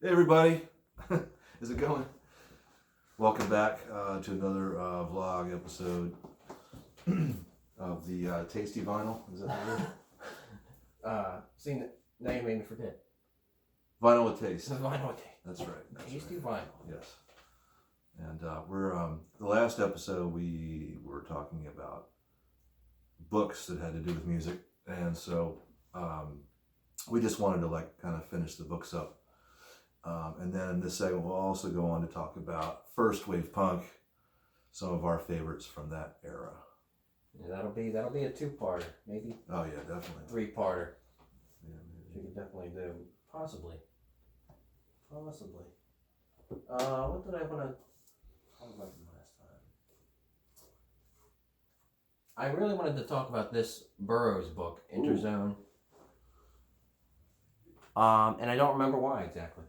Hey everybody, is it going? Welcome back to another vlog episode of the Tasty Vinyl. Is that what it is? See, now you made me forget. Vinyl with Taste. Vinyl with Taste. That's right. That's Tasty right. Vinyl. Yes. And we're the last episode we were talking about books that had to do with music, and so we just wanted to kind of finish the books up. And then in this segment, we'll also go on to talk about first wave punk, some of our favorites from that era. Yeah, that'll be a two-parter, maybe. Oh yeah, definitely. Three-parter. Yeah, maybe. We could definitely do. Possibly. What did I want to talk about from last time? I really wanted to talk about this Burroughs book, Interzone. And I don't remember why exactly.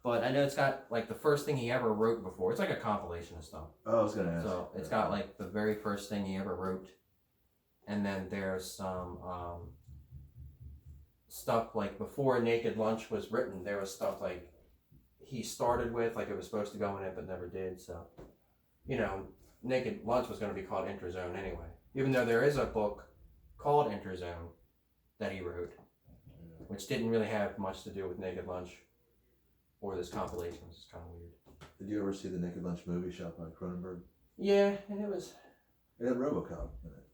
But I know it's got the first thing he ever wrote before. It's like a compilation of stuff. Oh, I was gonna ask. So it's got the very first thing he ever wrote, and then there's some stuff before Naked Lunch was written. There was stuff he started with, it was supposed to go in it but never did. So, Naked Lunch was going to be called Interzone anyway. Even though there is a book called Interzone that he wrote, which didn't really have much to do with Naked Lunch. Or this compilation, which is kind of weird. Did you ever see the Naked Lunch movie shot by Cronenberg? Yeah, and it had RoboCop in it.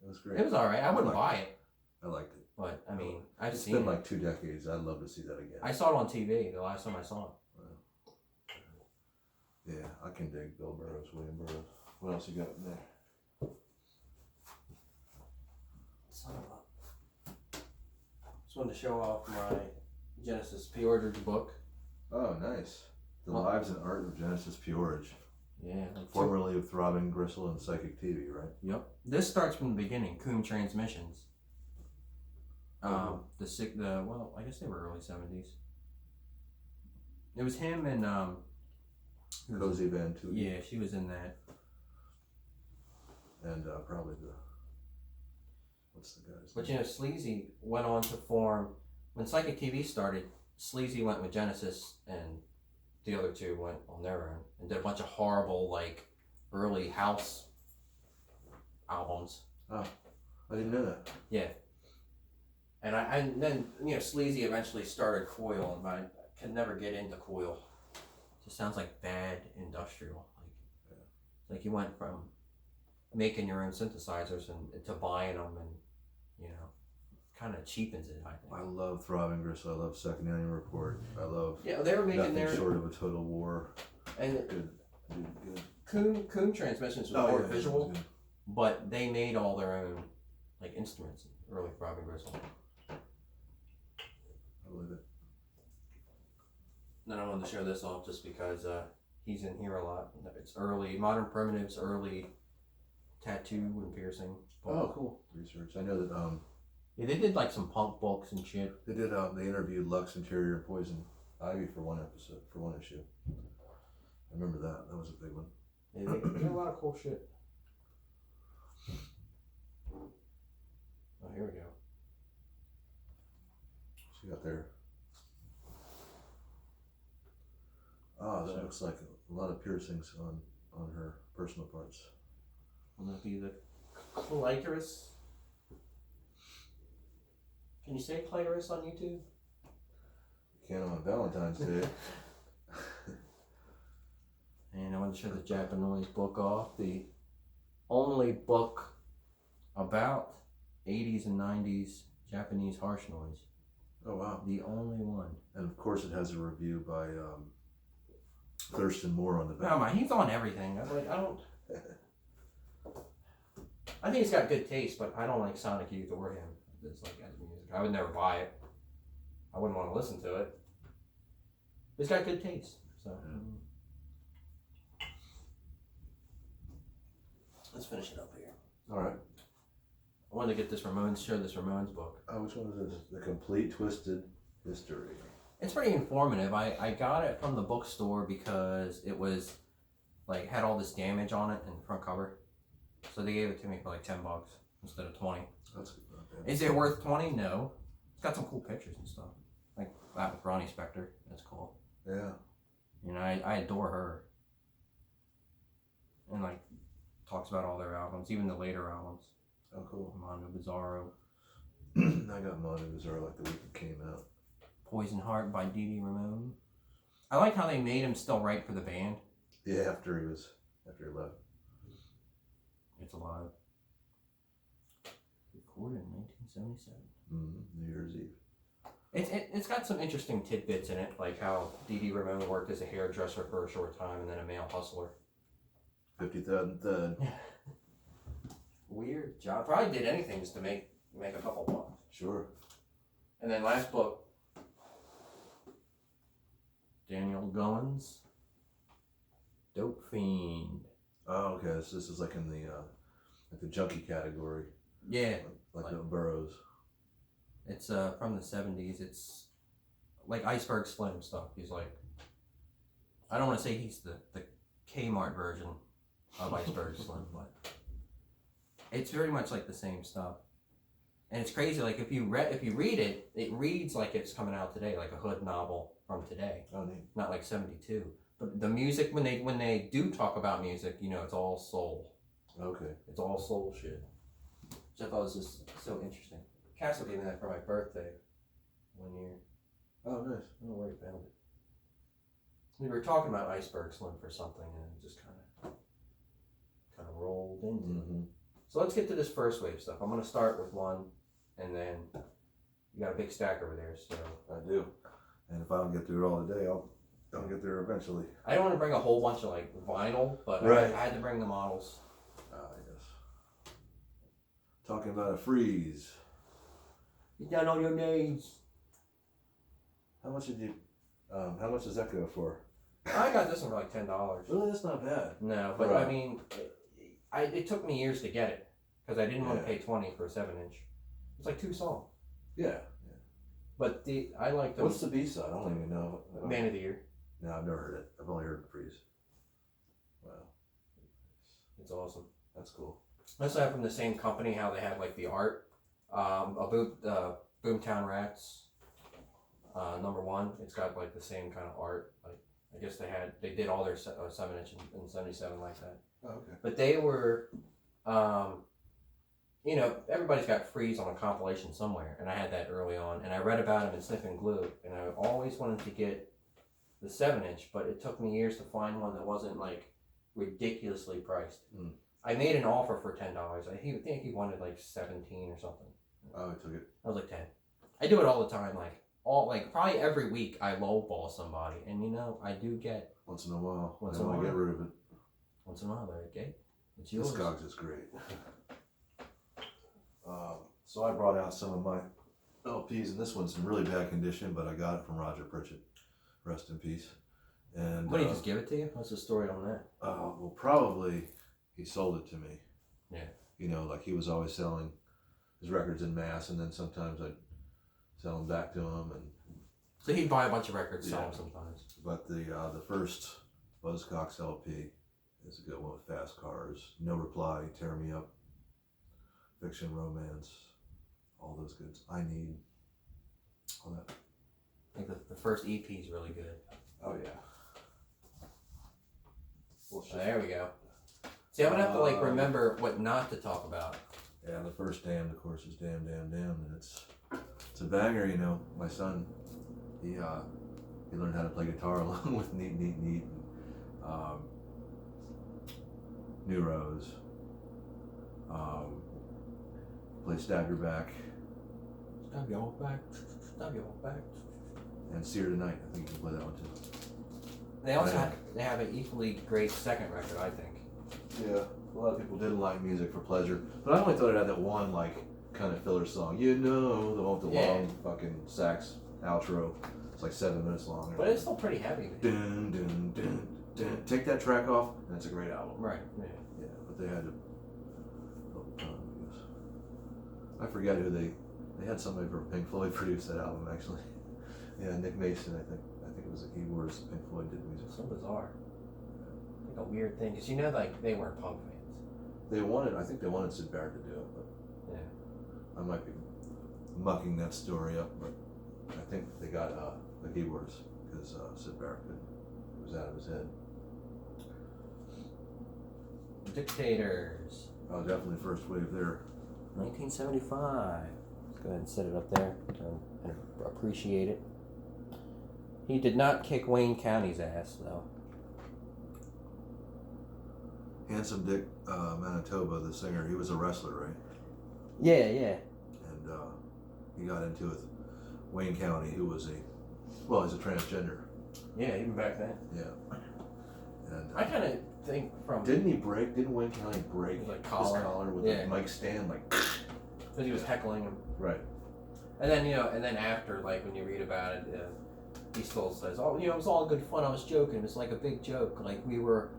It was great. It was alright. I wouldn't buy it. I liked it. But, I mean, I've It's seen it. been 2 decades. I'd love to see that again. I saw it on TV the last time I saw it. Yeah, I can dig Bill Burroughs, William Burroughs. What else you got in there? Son of a... Just wanted to show off my Genesis P-Ordered book. Oh, nice. The Lives and Art of Genesis Peorage. Yeah. Formerly of Throbbing Gristle and Psychic TV, right? Yep. This starts from the beginning. Coom Transmissions. I guess they were early 70s. It was him and Cozy Van Tooten. Yeah, she was in that. And probably what's the guy's name? But Sleazy went on to form when Psychic TV started. Sleazy went with Genesis, and the other two went on their own and did a bunch of horrible, early house albums. Oh, I didn't know that. Yeah. And then, Sleazy eventually started Coil, and I could never get into Coil. It just sounds like bad industrial. You went from making your own synthesizers and to buying them, and, kind of cheapens it, I think. I love Throbbing Gristle. I love Second Annual Report. I love they were making Nothing Short of a Total War. And good. Coom Transmissions was more visual, but they made all their own instruments. Early Throbbing Gristle. I believe it. Then I wanted to show this off just because he's in here a lot. It's early Modern Primitives, early tattoo and piercing. Oh, cool research. I know that. Yeah, they did some punk books and shit. They did. They interviewed Lux Interior and Poison Ivy for one issue. I remember that. That was a big one. Yeah, they did a lot of cool shit. Oh, here we go. She got there. Oh, that looks like a lot of piercings on her personal parts. Will that be the clitoris? Can you say clitoris on YouTube? You can on Valentine's Day. And I want to show the Japanese book off. The only book about 80s and 90s Japanese harsh noise. Oh, wow. The only one. And of course it has a review by Thurston Moore on the back. No, man, he's on everything. I think he's got good taste, but I don't like Sonic Youth or him. It's as music. I would never buy it. I wouldn't want to listen to it. He's got good taste. So let's finish it up here. All right. I wanted to get this show this Ramones book. Oh, which one is this? The Complete Twisted History. It's pretty informative. I got it from the bookstore because it was had all this damage on it in the front cover. So they gave it to me for $10 instead of 20. That's good. Is it worth 20? No. It's got some cool pictures and stuff. Like that with Ronnie Spector. That's cool. Yeah. You know, I adore her. And like talks about all their albums, even the later albums. Oh, cool. Mondo Bizarro. I got Mondo Bizarro like the week it came out. Poison Heart by Dee Ramone. I like how they made him still write for the band. Yeah, after he left. It's alive. Recorded in 1977. New Year's Eve. It's got some interesting tidbits in it, like how Dee Ramone worked as a hairdresser for a short time and then a male hustler. 53rd and 3rd. Weird job. Probably did anything just to make a couple bucks. Sure. And then last book, Daniel Goins, Dope Fiend. Oh, okay. So this is like in the junkie category. Yeah. Like the Burroughs. It's from the 70s. It's like Iceberg Slim stuff. He's like, I don't want to say he's the Kmart version of Iceberg Slim, but it's very much like the same stuff. And it's crazy. Like if you read it, it reads like it's coming out today, like a hood novel from today. Oh, neat. Not like 72. But the music, when they do talk about music, you know, it's all soul. Okay. It's all soul shit. Which I thought was just so interesting. Castle gave me that for my birthday 1 year. Oh, nice. I don't know where he found it. We were talking about Iceberg Slim for something, and it just kind of rolled into it. So let's get to this first wave stuff. I'm going to start with one, and then you got a big stack over there. So I do. And if I don't get through it all today, I'll get there eventually. I don't want to bring a whole bunch of like vinyl, but right. I had to bring the models. Yes. Talking about a freeze. You down on your knees. How much does that go for? I got this one for like $10. Really, that's not bad. No, but right. I mean, it took me years to get it because I didn't want to pay $20 for a 7-inch. It's like 2 songs. Yeah. But I like the. What's the B-side? I don't even know. Man of the Year. No, I've never heard it. I've only heard the freeze. Wow. It's awesome. That's cool. I also have from the same company how they have like the art. Boomtown Rats. #1. It's got like the same kind of art. Like I guess they did all their 7-inch in 77 like that. Oh, okay. But they were, you know, everybody's got Freeze on a compilation somewhere, and I had that early on, and I read about him in Sniffing Glue, and I always wanted to get the 7-inch, but it took me years to find one that wasn't like ridiculously priced. I made an offer for $10. I think he wanted like 17 or something. Oh, I took it. I was like 10. I do it all the time, like probably every week I lowball somebody, and you know I do get once in a while. Once I in a want to while. get rid of it. Once in a while, there, okay? It's yours. This Discogs is great. So I brought out some of my LPs, and this one's in really bad condition, but I got it from Roger Pritchett. Rest in peace. And What, did he just give it to you? What's the story on that? Well, probably he sold it to me. Yeah. You know, like he was always selling his records in mass, and then sometimes I'd sell them back to him. And so he'd buy a bunch of records, sell them sometimes. But the first Buzzcocks LP is a good one with Fast Cars, No Reply, Tear Me Up, Fiction, Romance, all those goods. I Need, all that. I think the first EP is really good. Oh yeah. Well, there we go. See, I'm gonna have to like remember what not to talk about. Yeah, the first Damned, of course, is Damn, Damn, Damn, and it's a banger. You know, my son, he learned how to play guitar along with Neat, Neat, Neat, and, New Rose. Play Stab Your Back. Stab your back. Stab your back. And See Her Tonight. I think you can play that one too. They also have an equally great second record, I think. Yeah, a lot of people didn't like Music for Pleasure, but I only thought it had that one like kind of filler song. You know, the one with the long fucking sax outro. It's like 7 minutes long. But it's still pretty heavy. Dun, dun, dun, dun. Take that track off, and it's a great album. Right. Yeah. Yeah, but they had to. I forget who they had somebody from Pink Floyd produce that album actually. Yeah, Nick Mason, I think it was the keyboardist. Pink Floyd did music. So bizarre. Like a weird thing, because you know, like they weren't punk fans. I think they wanted Sid Barrett to do it, but yeah, I might be mucking that story up. But I think they got the keyboardist, because Sid Barrett was out of his head. Dictators. Oh, definitely first wave there. 1975. Let's go ahead and set it up there and appreciate it. He did not kick Wayne County's ass, though. Handsome Dick Manitoba, the singer, he was a wrestler, right? Yeah. And he got into it with Wayne County, who was he's a transgender. Yeah, even back then. Yeah. And I kind of think from... Didn't Wayne County break his his collar with the mic stand? Because he was heckling him. Right. And then, after, like, when you read about it, he still says, oh, it was all good fun, I was joking, it was like a big joke, like, we were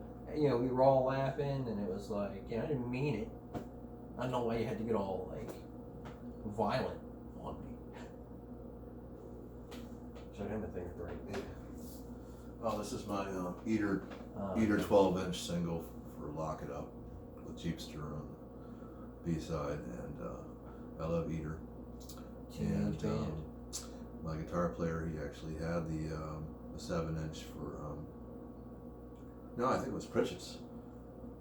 all laughing, and it was like, I didn't mean it. I don't know why you had to get all, like, violent on me. Showed him a thing or three. Yeah. Oh, this is my Eater 12-inch single for Lock It Up with Jeepster on the B-side, and I love Eater. And my guitar player, he actually had the 7-inch for, no, I think it was Pritchett's.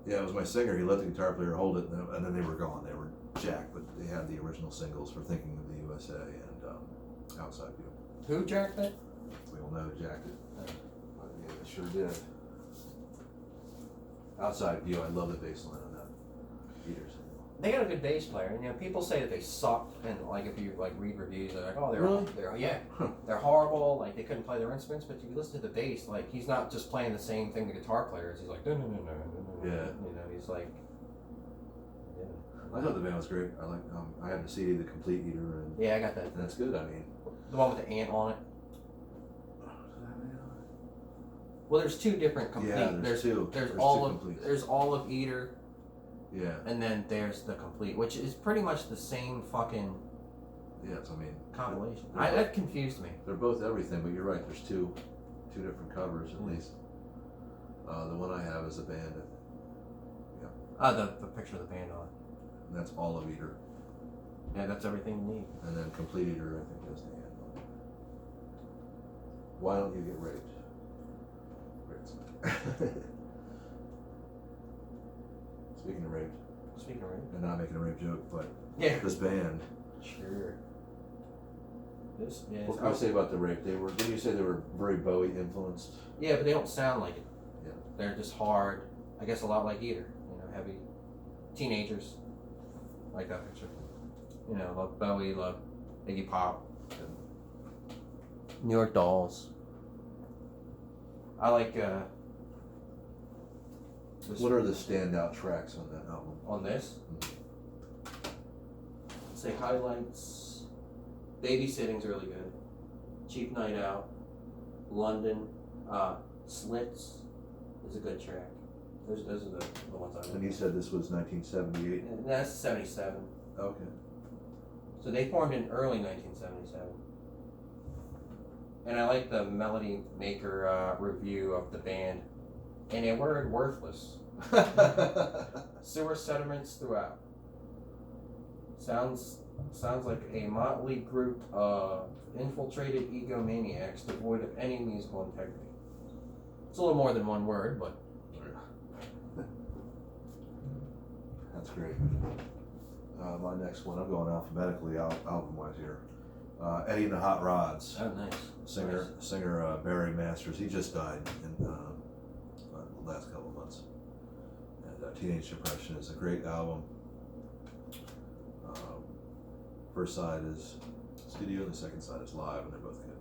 Yeah, it was my singer. He let the guitar player hold it, and then they were gone. They were jacked, but they had the original singles for Thinking of the USA and Outside View. Who jacked that? We all know who jacked it. But yeah, they sure did. Outside View, I love the bass line on that Eater single. They got a good bass player, and people say that they suck, and like if you like read reviews, they're like, oh, they're horrible, like they couldn't play their instruments. But if you listen to the bass, like he's not just playing the same thing the guitar player is. He's like, no. Yeah. He's like, I thought the band was great. I like. I have the CD, the Complete Eater, and yeah, I got that. And that's good. I mean, the one with the ant on it. Well, there's two different complete. Yeah, there's two. There's two all completes. there's all of Eater. Yeah. And then there's the complete, which is pretty much the same fucking. Yes, I mean compilation. That confused me. They're both everything, but you're right. There's two different covers at least. The one I have is a band. Yeah. The picture of the band on it. And that's all of Eater. Yeah, that's everything you need. And then Complete Eater, I think, is the end on it. Why don't you get raped? Speaking of rape. And not making a rape joke, but this band. Sure. What can I say about the rape? Didn't you say they were very Bowie influenced? Yeah, but they don't sound like it. Yeah. They're just hard. I guess a lot like Eater. Heavy teenagers. Like that picture. Love Bowie, love Iggy Pop. New York Dolls. I like what are the standout tracks on that album? On this? Say highlights. Babysitting's really good. Cheap Night Out. London. Slits is a good track. Those are the ones I like. And you said this was 1978? And that's 77. Okay. So they formed in early 1977. And I like the Melody Maker review of the band. And a word worthless. Sewer sediments throughout. Sounds like a motley group of infiltrated egomaniacs devoid of any musical integrity. It's a little more than one word, but that's great. My next one, I'm going alphabetically, album-wise here. Eddie and the Hot Rods. Oh, nice. Singer Barry Masters. He just died in the last couple of months. And Teenage Depression is a great album. First side is studio, and the second side is live, and they're both good.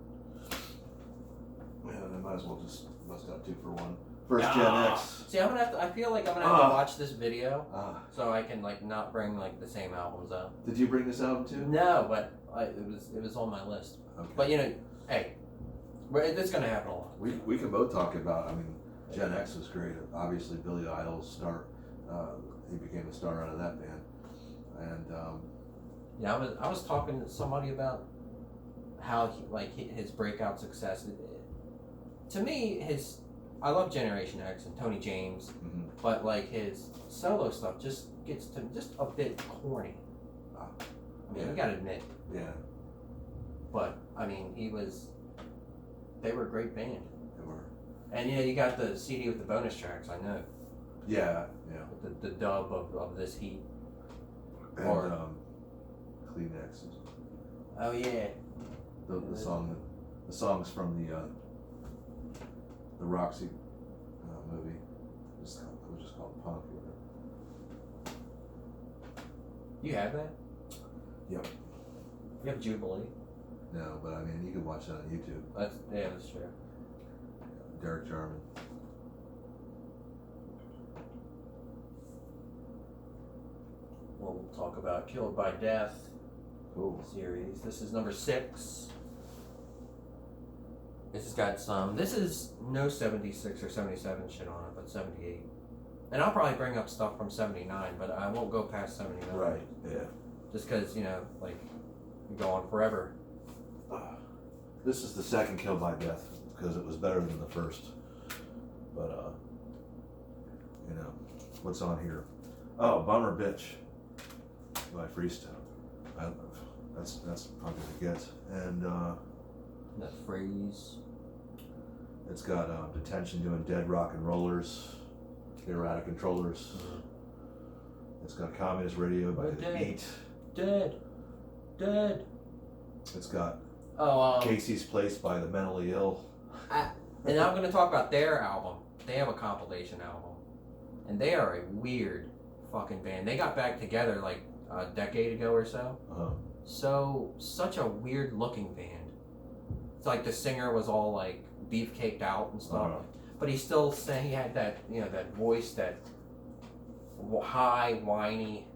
Yeah, I might as well just bust out 2 for 1. First Gen X. See, I feel like I'm gonna have to watch this video so I can not bring the same albums out. Did you bring this album too? No, but it was on my list. Okay. But hey, it's gonna happen a lot. We can both talk about. I mean, Gen X was great. Obviously, Billy Idol's star. He became a star out of that band, and yeah, I was talking to somebody about how his breakout success. To me, I love Generation X and Tony James, but his solo stuff just gets to just a bit corny. I mean, you gotta admit. Yeah. But I mean, he was They were a great band. They were. And you got the CD with the bonus tracks. I know. Yeah. With the dub of this heat. And Or- Kleenex. Oh yeah. The songs from the Roxy movie. It was just called Punk or whatever. You have that? Yep. You have Jubilee. No, but I mean, you can watch that on YouTube. That's true. Derek Jarman. Well, we'll talk about Killed by Death Cool. series. This is number 6. This has got some. This is no 76 or 77 shit on it, but 78. And I'll probably bring up stuff from 79, but I won't go past 79. Right. Yeah. Just because, you go on forever. This is the second Killed by Death because it was better than the first. But what's on here? Oh, Bummer Bitch by Freestone. That's punk as it gets. And That phrase. it's got Detention doing Dead Rock and Rollers. They're out of controllers. It's got Communist Radio by The Eat. Dead. It's got Oh, Casey's Place by The Mentally Ill. and I'm going to talk about their album. They have a compilation album. And they are a weird fucking band. They got back together like a decade ago or so. Uh-huh. Such a weird looking band. It's like the singer was all like beefcaked out and stuff. Uh-huh. But he still sang, he had that, that voice, that high, whiny.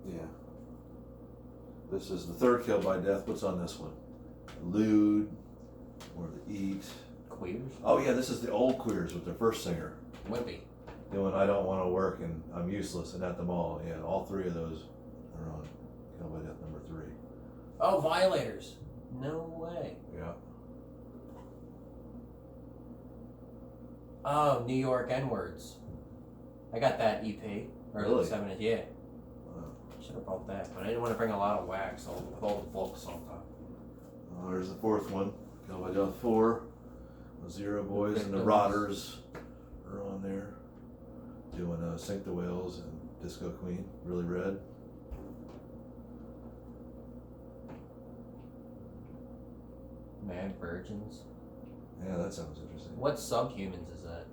Yeah. This is the third Killed by Death. What's on this one? Lewd, or The Eat. Queers? Oh yeah, this is the Old Queers with their first singer. Wimpy. Doing I Don't Want to Work and I'm Useless and At the Mall. Yeah, all three of those are on Killed by Death number 3. Oh, Violators. No way. Yeah. Oh, New York N-Words. I got that EP. Or Really? 7 inch, yeah. Wow. Should have brought that, but I didn't want to bring a lot of wax with all the books on top. There's the fourth one. Killed by Death 4. The Zero Boys and the Victims. Rotters are on there. Doing Sink the Whales and Disco Queen. Really Red. Mad Virgins. Yeah, that sounds interesting. What Subhumans is that?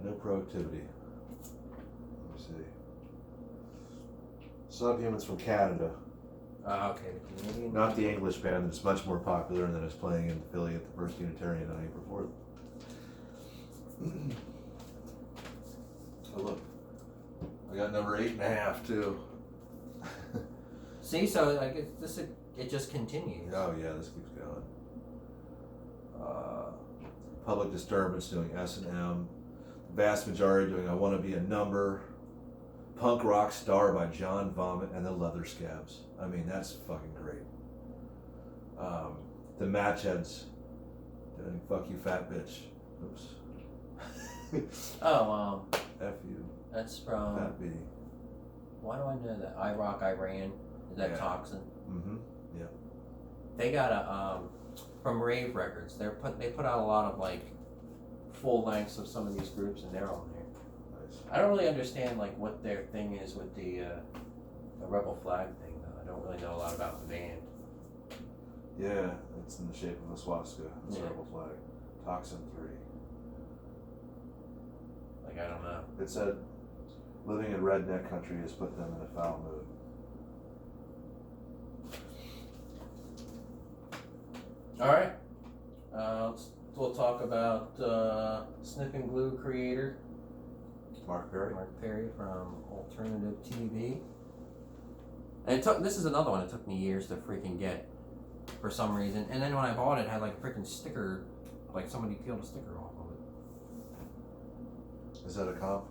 No Productivity. Let me see. Subhumans from Canada. Okay, the Canadian. Not the English band that's much more popular and that is playing in Philly at the First Unitarian on April 4th. Oh look, I got number 8.5 too. See, so like it just continues. Oh yeah, this keeps going. Public Disturbance doing S&M. Vast Majority doing I Want to Be a Number. Punk Rock Star by John Vomit and the Leather Scabs. I mean, that's fucking great. The Matchheads doing Fuck You Fat Bitch. Oops. Oh, F you, that's from. Fat B. Why do I know that? Iraq, Iran. Is that Yeah. Toxin? Mm-hmm. Yeah. They got a from Rave Records. They put out a lot of like full lengths of some of these groups, and they're on there. Nice. I don't really understand like what their thing is with the Rebel Flag thing though. I don't really know a lot about the band. Yeah, it's in the shape of a swastika. It's a Yeah. rebel flag. Toxin 3. Like I don't know. It said, living in redneck country has put them in a foul mood. All right. We'll talk about Snip and Glue creator Mark Perry. Mark Perry from Alternative TV. And this is another one. It took me years to freaking get for some reason. And then when I bought it, it had like a freaking sticker, like somebody peeled a sticker off of it. Is that a comp?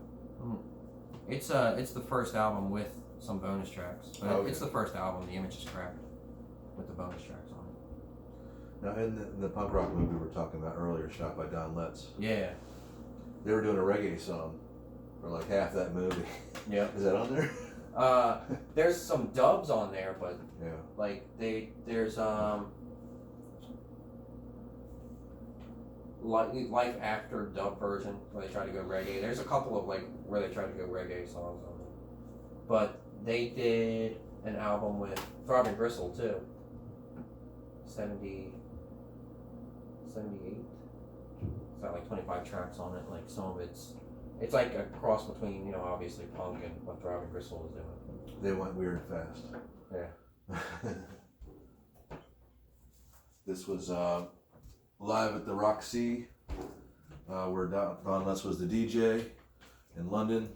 It's the first album with some bonus tracks. But Oh, it's yeah. the first album. The image is cracked with the bonus tracks on it. Now, in the punk rock movie we were talking about earlier, shot by Don Letts, Yeah. they were doing a reggae song for like half that movie. Yep. Is that on there? There's some dubs on there, but Yeah. like there's life after dub version where they try to go reggae. There's a couple of like where they try to go reggae songs on it, but they did an album with Throbbing Gristle too. 78. It's got like 25 tracks on it. Like some of it's like a cross between, you know, obviously punk and what Throbbing Gristle is doing. They went weird fast. Yeah. This was live at the Roxy, where Don Les was the DJ in London.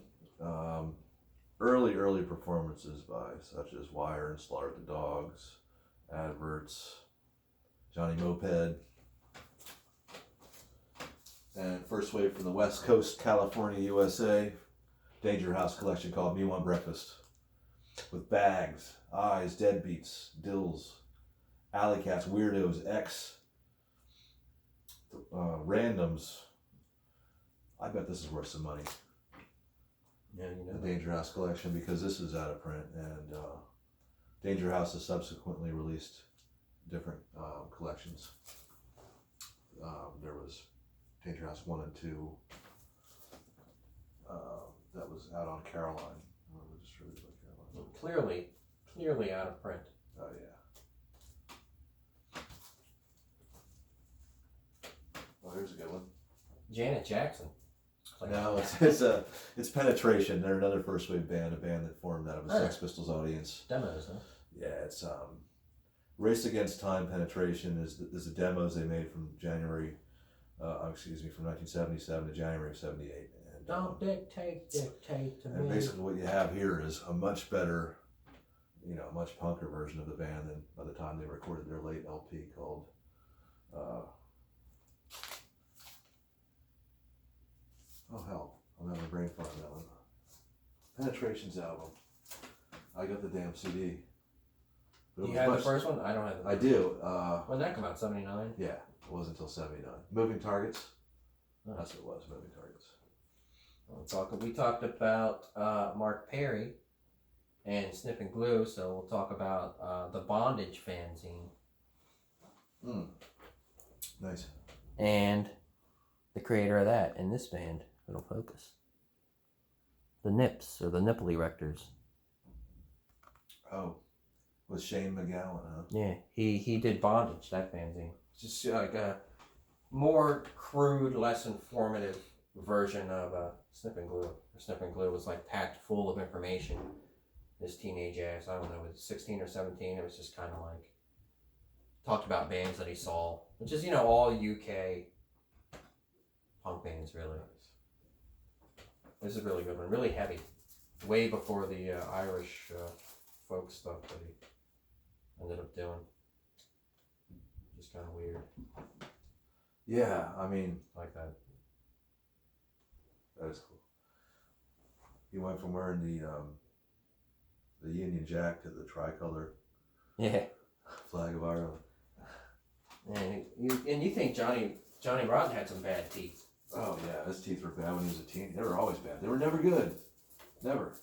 Early performances by such as Wire and Slaughter the Dogs, Adverts, Johnny Moped. And first wave from the West Coast, California, USA, Danger House collection called Me One Breakfast. With Bags, Eyes, Deadbeats, Dills, Alley Cats, Weirdos, X, Randoms. I bet this is worth some money. Yeah, you know. The Danger House collection, because this is out of print, and Danger House has subsequently released different collections. There was Danger House 1 and 2 that was out on Caroline. Distributed by Caroline. Clearly out of print. Oh yeah. Oh, here's a good one. Janet Jackson. No, it's Penetration. They're another first wave band, a band that formed out of a Sex Pistols audience. Demos, huh? Yeah, it's Race Against Time. Penetration is the demos they made from January, from 1977 to January of '78. And, Don't dictate to me. And basically, what you have here is a much better, much punker version of the band than by the time they recorded their late LP called. Oh hell, I'm having a brain fart on that one. Penetration's album. I got the damn CD. Do you have the first one? I don't have the I do. When did that come out? 79? Yeah, it wasn't until 79. Moving Targets. Oh. That's what it was, Moving Targets. We talked about Mark Perry and Snip and Glue, so we'll talk about the Bondage fanzine. Nice. And the creator of that in this band, it'll focus. The Nips, or the Nipple Erectors. Oh, with Shane McGowan, huh? Yeah, he did Bondage, that fanzine. It's just like a more crude, less informative version of Snip and Glue. Snip and Glue was like packed full of information. This teenage ass, I don't know, was 16 or 17. It was just kind of like talked about bands that he saw, which is, all UK punk bands, really. This is a really good one, really heavy. Way before the Irish folk stuff that he ended up doing. Just kind of weird. Yeah, I mean, Like that. that is cool. He went from wearing the Union Jack to the tricolor Yeah. flag of Ireland. And you think Johnny Rotten had some bad teeth. Oh yeah, his teeth were bad when he was a teen. They were always bad. They were never good. Never.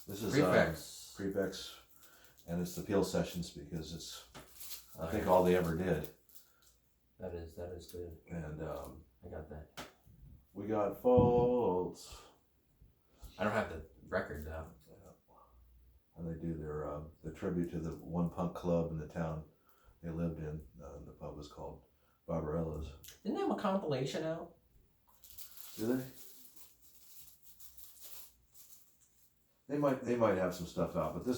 This is Prefix, and it's the Peel Sessions because it's I think all they ever did. That is good. And I got that. we got Faults. I don't have the record though. And they do their the tribute to the one punk club in the town they lived in. The pub was called Barbarella's. Didn't they have a compilation out? Do they? They might have some stuff out, but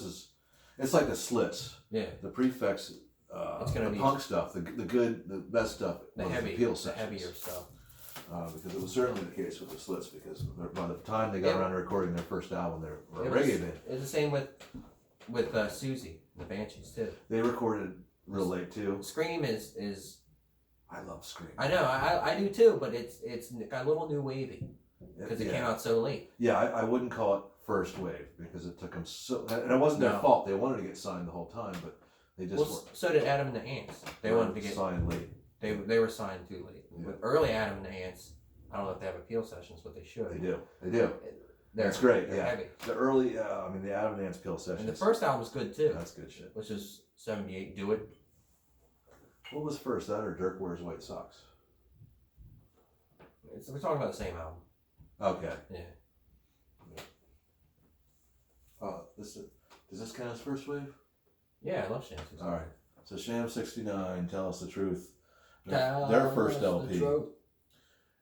it's like the Slits. Yeah. The Prefix, It's gonna the be punk stuff, the best stuff, the was heavy, Peel the Sessions. heavier stuff. Because it was certainly the case with the Slits, because by the time they got around to recording their first album, they were a reggae band. It's the same with Susie, the Banshees too. They recorded real late too. Scream is I love Scream. I know, I do too, but it's got a little new wavy because it came out so late. Yeah, I wouldn't call it first wave because it took them so, and it wasn't their fault. They wanted to get signed the whole time, but they just weren't. So did Adam and the Ants. They wanted to get signed late. They were signed too late. Yeah. With early Adam and the Ants, I don't know if they have appeal sessions, but they should. They do. That's great. They're heavy. The early, the Adam and Ants Peel Sessions. And the first album was good too. That's good shit. Which is 78. Do It. What was first, that or Dirk Wears White Socks? we're talking about the same album. Okay. Yeah. Does this count as first wave? Yeah, I love Sham 69. All right. So Sham 69, Tell Us the Truth. Tell Their first us the LP. truth.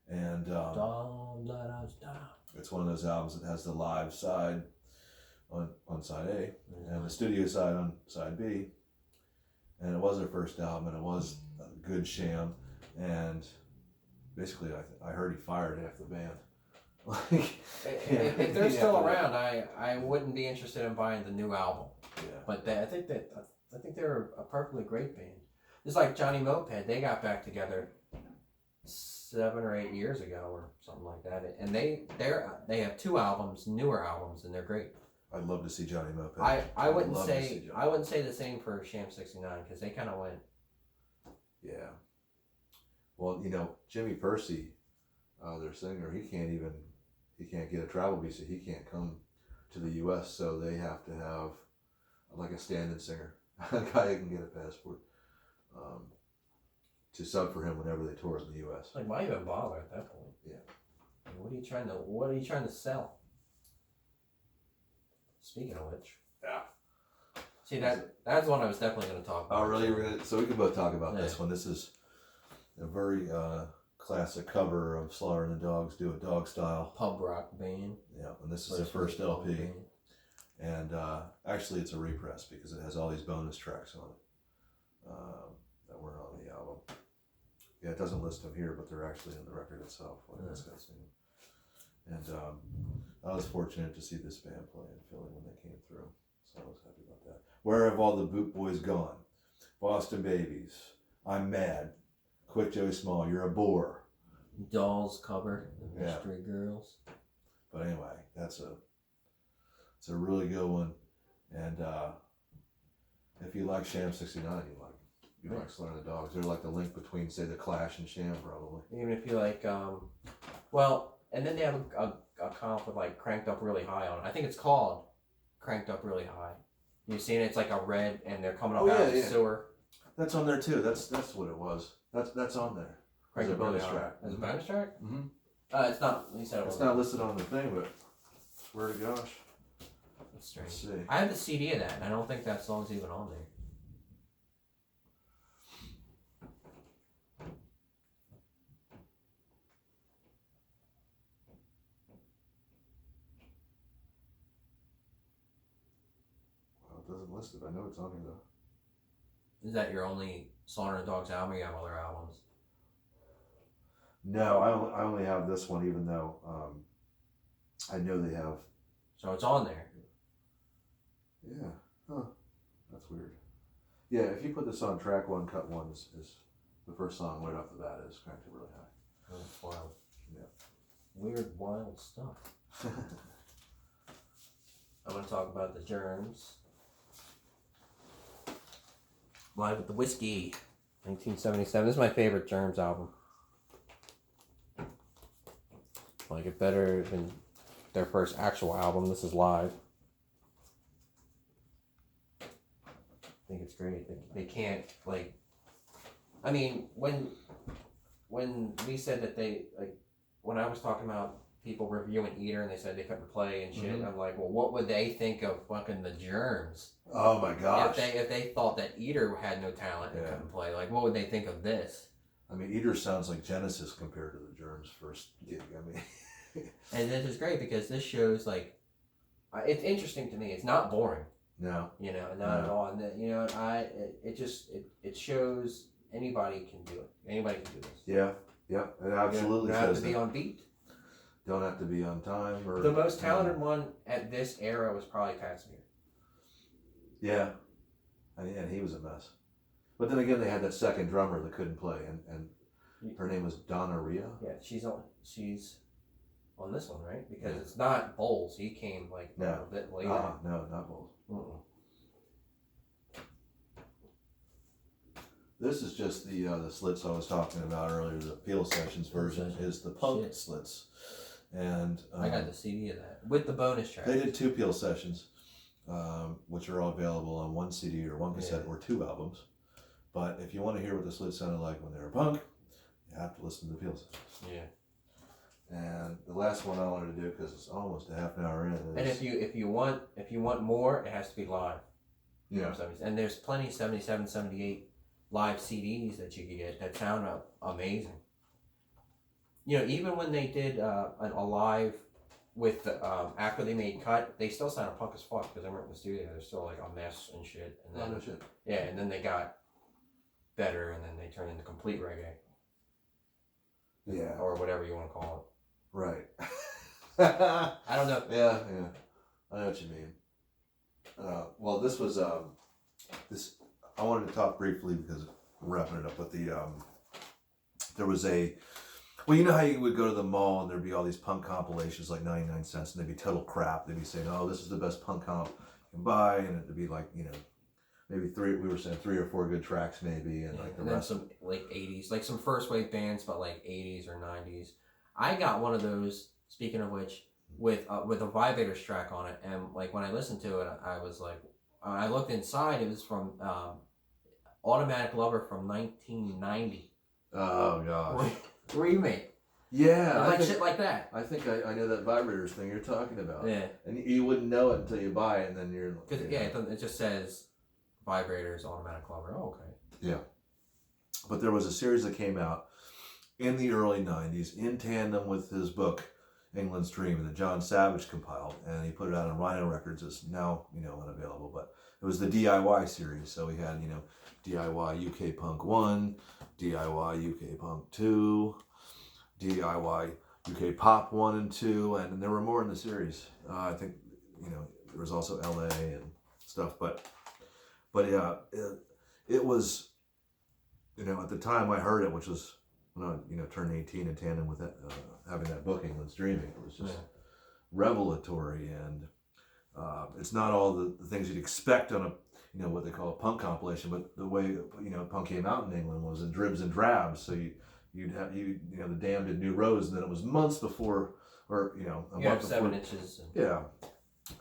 And Don't let us down. it's one of those albums that has the live side on side A and the studio side on side B. And it was their first album, and it was a good Sham. And basically, I heard he fired half the band. Like, if they're still around, I wouldn't be interested in buying the new album. Yeah. But I think they're a perfectly great band. It's like Johnny Moped. They got back together 7 or 8 years ago or something like that, and they have 2 albums, newer albums, and they're great. I'd love to see Johnny Moped. I wouldn't say the same for Sham 69 because they kind of went. Yeah. Well, Jimmy Percy, their singer, he can't get a travel visa. He can't come to the U.S., so they have to have like a stand-in singer, a guy who can get a passport, to sub for him whenever they tour in the U.S. Like, why even bother at that point? Yeah. I mean, what are you trying to sell? Speaking of which. Yeah. See, that's one I was definitely going to talk about. Oh, really? So we can both talk about this one. This is a very classic cover of Slaughter and the Dogs, Do It Dog Style. Pub rock band. Yeah, and this is their first LP. And actually, it's a repress because it has all these bonus tracks on it that weren't on the album. Yeah, it doesn't list them here, but they're actually in the record itself. This guy's singing. And I was fortunate to see this band play in Philly when they came through, so I was happy about that. Where Have All the Boot Boys Gone? Boston Babies, I'm Mad, Quick Joey Small, You're a Bore. Dolls cover, the Mystery Girls. But anyway, it's a really good one, and if you like Sham 69, you like Slaughter and the Dogs. They're like the link between, say, the Clash and Sham, probably. Even if you like, and then they have a comp with like Cranked Up Really High on it. I think it's called Cranked Up Really High. You've seen it? It's like a red, and they're coming up out of the sewer. That's on there too. That's what it was. That's on there. Cranked As a bonus track. As a bonus track? Mm-hmm. It's not. He said it's not listed on the thing, but swear to gosh. That's strange. Let's see. I have the CD of that, and I don't think that song's even on there. It doesn't list it. I know it's on here though. Is that your only Slaughter and Dogs album, or you have other albums? No, I only have this one, even though I know they have. So it's on there. Yeah. Huh. That's weird. Yeah, if you put this on track 1, cut 1 is the first song right off the bat is Cranked It Really High. Oh, that's wild. Yeah. Weird, wild stuff. I'm going to talk about the Germs. Live with the Whiskey, 1977. This is my favorite Germs album. Like it better than their first actual album. This is live. I think it's great. They can't, like, I mean, when we said that when I was talking about people reviewing Eater and they said they couldn't play and shit, I'm like, well, what would they think of fucking the Germs? Oh my gosh. If they thought that Eater had no talent and couldn't play, like, what would they think of this? I mean, Eater sounds like Genesis compared to the Germs' first gig. I mean, and this is great because this shows, like, it's interesting to me. It's not boring. No. Not at all. And it shows anybody can do it. Anybody can do this. Yeah, it absolutely You don't have to be on beat. Don't have to be on time. Or the most talented one at this era was probably Pat Smear. Yeah, and he was a mess. But then again, they had that second drummer that couldn't play, and her name was Donna Rio. Yeah, she's on this one, right? Because it's not Bowles. He came like a bit later. No, not Bowles. This is just the slits I was talking about earlier. The Peel Sessions version is the punk slits, and I got the CD of that with the bonus track. They did 2 Peel Sessions, which are all available on 1 CD or 1 cassette or 2 albums. But if you want to hear what the slits sounded like when they were punk, you have to listen to the Peel Sessions. Yeah. And the last one I wanted to do, because it's almost a half an hour in. And if you want more, it has to be live. Yeah. And there's plenty 77, 78 live CDs that you can get that sound amazing. You know, even when they did a live with the after they made cut, they still sounded punk as fuck because they weren't in the studio. They're still like a mess and shit. And then, no shit. Yeah, and then they got better, and then they turned into complete reggae. Yeah. Or whatever you want to call it. Right. I don't know. Yeah. I know what you mean. Well, this was this. I wanted to talk briefly because we're wrapping it up with the. There was a. Well, you know how you would go to the mall and there'd be all these punk compilations like 99 cents, and they'd be total crap. They'd be saying, "Oh, this is the best punk comp you can buy," and it'd be like, you know, maybe three. We were saying 3 or 4 good tracks, maybe, and like the and rest. Then some like 80s, like some first wave bands, but like 80s or 90s. I got one of those. Speaking of which, with a Vibrators track on it, and like when I listened to it, I was like, I looked inside. It was from Automatic Lover from 1990. Oh gosh. Remake. Yeah, Like shit like that. I think I know that vibrators thing you're talking about. Yeah. And you wouldn't know it until you buy it, and then you're. Cause it just says Vibrators Automatic Lover. Oh, okay. Yeah. But there was a series that came out in the early 90s in tandem with his book, England's Dream, that John Savage compiled, and he put it out on Rhino Records. It's now, you know, unavailable, but it was the DIY series. So we had, you know, DIY UK Punk 1, DIY UK Punk 2, DIY UK Pop 1 and 2, and there were more in the series. I think, you know, there was also LA and stuff, but yeah, it was, you know, at the time I heard it, which was when I, you know, turned 18 in tandem with that, having that book, England's Dreaming, it was just revelatory, and it's not all the things you'd expect on a, you know, what they call a punk compilation, but the way, you know, punk came out in England was in dribs and drabs. So you know, the Damned did New Rose, and then it was months before, or you know, a month before. 7 inches. Yeah,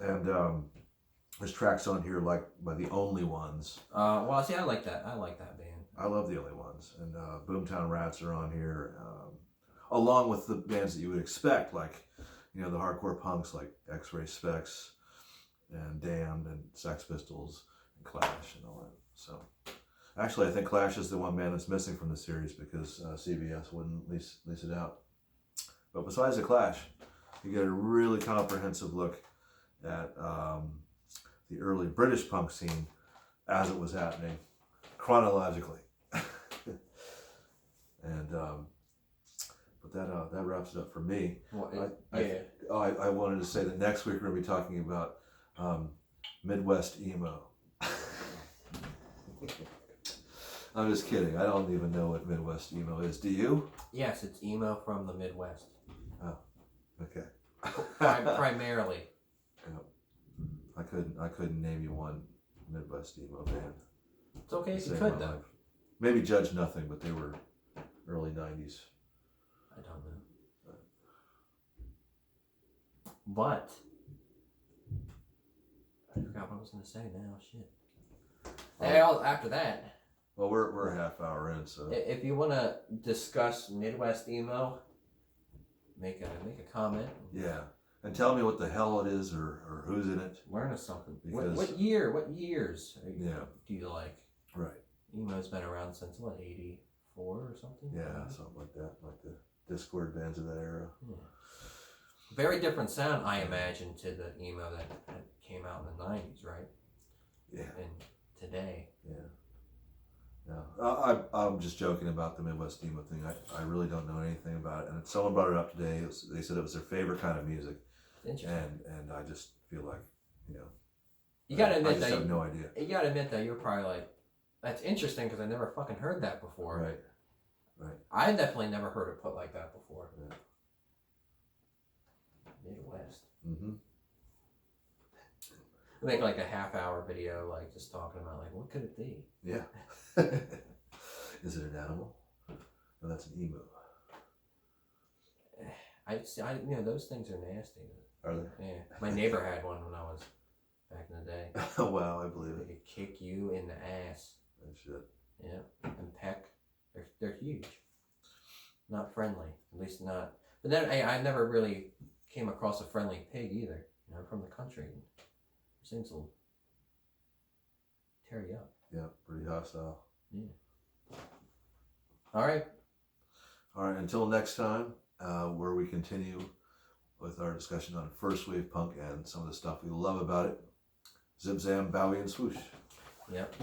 and there's tracks on here like by the Only Ones. Well, see, I like that band. I love the Only Ones, and Boomtown Rats are on here, along with the bands that you would expect, like, you know, the hardcore punks like X-Ray Specs and Damned and Sex Pistols and Clash and all that. So actually, I think Clash is the one band that's missing from the series because CBS wouldn't lease it out. But besides the Clash, you get a really comprehensive look at the early British punk scene as it was happening chronologically. And but that wraps it up for me. Well, I wanted to say that next week we're going to be talking about Midwest emo. I'm just kidding. I don't even know what Midwest emo is. Do you? Yes, it's emo from the Midwest. Oh, okay. Primarily. Yeah. I couldn't name you one Midwest emo band. It's okay if you could though. Maybe Judge Nothing, but they were early 90s. I don't know. But I forgot what I was going to say now. Shit. After that. Well, we're a half hour in, so if you want to discuss Midwest emo, make a comment. Yeah, and tell me what the hell it is or who's in it. Learn us something. Because, what years? Do you like? Right. Emo's been around since what, 84 or something? Yeah, something like that, like the Discord bands of that era. Yeah. Very different sound, I imagine, to the emo that came out in the 90s, right? Yeah. And today. Yeah. Yeah. I'm just joking about the Midwest emo thing. I really don't know anything about it. And someone brought it up today. They said it was their favorite kind of music. Interesting. And I just feel like, you know, you gotta admit I just have no idea. You gotta admit that you're probably like, that's interesting because I never fucking heard that before. Right. I definitely never heard it put like that before. Yeah. Midwest. Mm-hmm. Make like a half-hour video, like just talking about like what could it be? Yeah. Is it an animal? No, that's an emu. I those things are nasty. Are they? Yeah. My neighbor had one when I was back in the day. Oh wow, I believe They it. could kick you in the ass. Oh shit. Yeah. And peck. They're huge. Not friendly. At least not. But then I never really came across a friendly pig either. You know, I'm from the country. These things will tear you up. Yeah, pretty hostile. Yeah. All right. All right, until next time, where we continue with our discussion on first wave punk and some of the stuff we love about it. Zip zam, bowie, and swoosh. Yep.